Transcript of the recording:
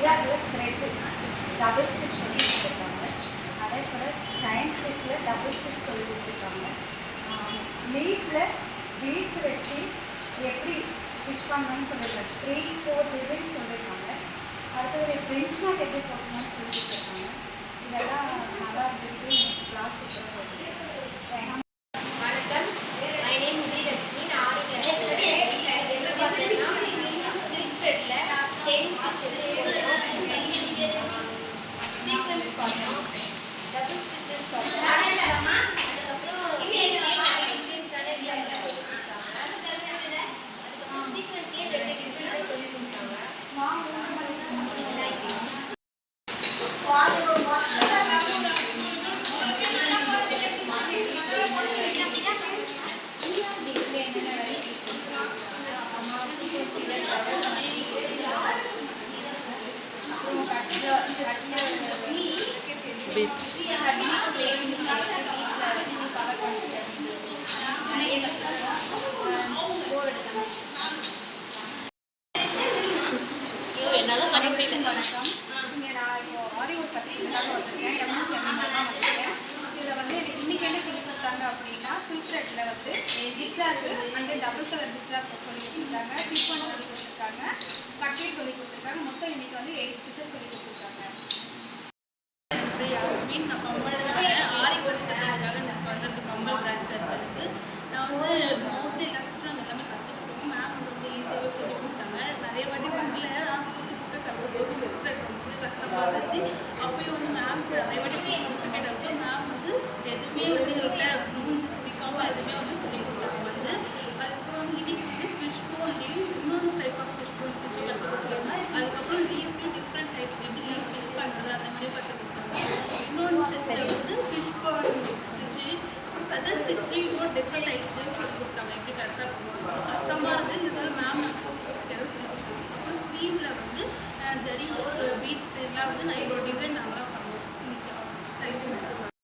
ஜிக்ஸாகில் thread double stitch சொல்லி கொடுத்துருக்காங்க. அதே போல் செயின் ஸ்டிச்சில் டபுள் ஸ்டிச் சொல்லி கொடுத்துருக்காங்க. லீஃபில் பீட்ஸ் வச்சு எப்படி ஸ்டிச் பண்ணணும்னு சொல்லியிருக்காங்க. 3-4 டிசைன்ஸ் சொல்லியிருக்காங்க. அடுத்து ஒரு ஃப்ரெஞ்ச் நாட் எப்படி போடணும்னு சொல்லி கொடுத்துருக்காங்க. இதெல்லாம் நல்லா இருந்துச்சு. கிளாஸ் வணக்கம், my name is Rajni. நான் ஆரியில் என்ன பார்த்தேன்னா சில்க் த்ரெட்டில் செயின் சீக்வன்ஸ் பார்த்தோம், டபுள் ஸ்டிச்சஸ் பார்த்தோம். அதுக்கப்புறம் சீக்வன்ஸ்லேயே ரெண்டு டிஃப்ரெண்டாக சொல்லி கொடுத்தாங்க. என்னாலும் பண்ண முடியல. வணக்கம். இங்கே நான் இப்போ ஆரி ஒர்க் கற்றுக்கிறதுக்காக வந்திருக்கேன். எம்எஸ்சி எம்எஸ்லாம் வந்திருக்கேன். இதில் வந்து எனக்கு இன்றைக்கி என்ன சொல்லி கொடுத்தாங்க அப்படின்னா சில்க் த்ரெட்டில் வந்து ஜிக்ஸாக்கு அண்ட் டபுள் கலர் ஜிக்ஸாக் சொல்லி கொடுத்துருக்காங்க. டிஃபன் சொல்லி கொடுத்துருக்காங்க. கட்லெட் சொல்லி கொடுத்துருக்காங்க. மொத்தம் இன்றைக்கி வந்து 8 ஸ்டிச்சஸ் சொல்லி கொடுத்துருக்காங்க. நான் கம்பல் ஆரி கோர்ஸ் கற்றுக்கிறதுக்காக எனக்கு பண்ணுறது கம்பல் பிரான்ச் இருக்குது. நான் வந்து மோஸ்ட்லி எல்லா ஸ்டிச்சும் நாங்கள் எல்லாமே கற்றுக்கிட்டோம். மேம் வந்து ஈஸியாகவே சொல்லி கொடுத்தாங்க. நிறைய வாட்டி வரல, ஆனால் கூப்பிட்டு கற்றுக்கோ சில்க் ரொம்ப கஷ்டமாக இருந்துச்சு. அப்போயும் வந்து மேம்க்கு நிறைய வாட்டி கொடுத்து கேட்டப்போ மேம் வந்து எதுவுமே வந்து எங்கள்கிட்ட மூஞ்சி பிடிக்காம எதுவுமே வந்து சொல்லி கொடுத்தாங்க. வந்து அதுக்கப்புறம் வந்து இன்னைக்கு வந்து ஃபிஷ் போன்லேயும் இன்னொரு type of fish bone stitch கற்றுக் கொடுத்தாங்க. அதுக்கப்புறம் லீஃப்லையும் டிஃப்ரெண்ட் டைப்ஸ் எப்படி லீஃப் ஃபில் பண்ணுறது அந்த மாதிரி கற்றுக் கொடுத்தாங்க. இன்னொன்று ஸ்டிச்சில் வந்து ஃபிஷ் போன் ஸ்டிச்சு, அப்புறம் ஃபெதர் ஸ்டிச்லேயும் இன்னொரு டிஃப்ரெண்ட் டைப்ஸ்லேயும் சொல்லி கொடுத்தாங்க. எப்படி கரெக்டாக கஷ்டமாக இருந்தது. இதோட மேம் எதாவது சொல்லி கொடுத்தாங்க. அப்புறம் ஸ்லீவில் வந்து ஜரி ஒர்க் பீட்ஸ் எல்லாம் வந்து நான் இவ்வளோ டிசைன் நல்லா